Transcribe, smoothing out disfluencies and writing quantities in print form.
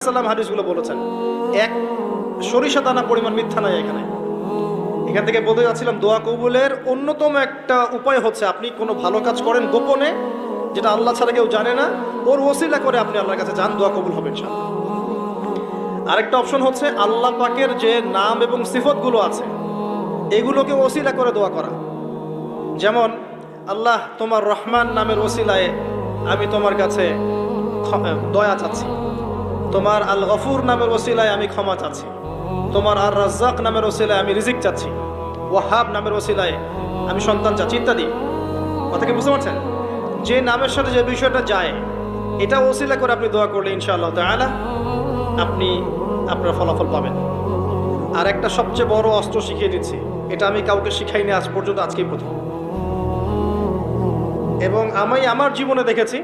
সাল্লাম হাদিসগুলো বলেছেন, এক সরিষা দানা পরিমাণ মিথ্যা নাই এখানে। এখান থেকে বলতে যাচ্ছিলাম, দোয়া কবুলের অন্যতম একটা উপায় হচ্ছে আপনি কোনো ভালো কাজ করেন গোপনে, যেটা আল্লাহ ছাড়া কেউ জানে না, ওর ওসিলা করে আপনি আল্লাহর কাছে যান, দোয়া কবুল হবে ইনশাআল্লাহ। আরেকটা অপশন হচ্ছে আল্লাহ পাকের যে নাম এবং সিফতগুলো আছে এগুলোকে ওসিলা করে দোয়া করা। যেমন, আল্লাহ তোমার রহমান নামের ওসিলায় আমি তোমার কাছে দয়া চাচ্ছি, তোমার আল গফুর নামের ওসিলায় আমি ক্ষমা চাচ্ছি, তোমার আর রাজ্জাক নামের ওসিলায় আমি রিজিক চাচ্ছি, ওয়াহাব নামের ওসিলায় আমি সন্তান চাচ্ছি, ইত্যাদি। কথা কি বুঝতে পারছেন? যে নামের সাথে যে বিষয়টা যায় এটা ওসিলা করে আপনি দোয়া করলে ইনশাআল্লাহ তাআলা আপনি আপনার ফলাফল পাবেন। আর একটা সবচেয়ে বড় অস্ত্র শিখিয়ে দিচ্ছি, এটা আমি কাউকে শিখাইনি আজ পর্যন্ত, আজকেই প্রথম, এবং আমি আমার জীবনে দেখেছি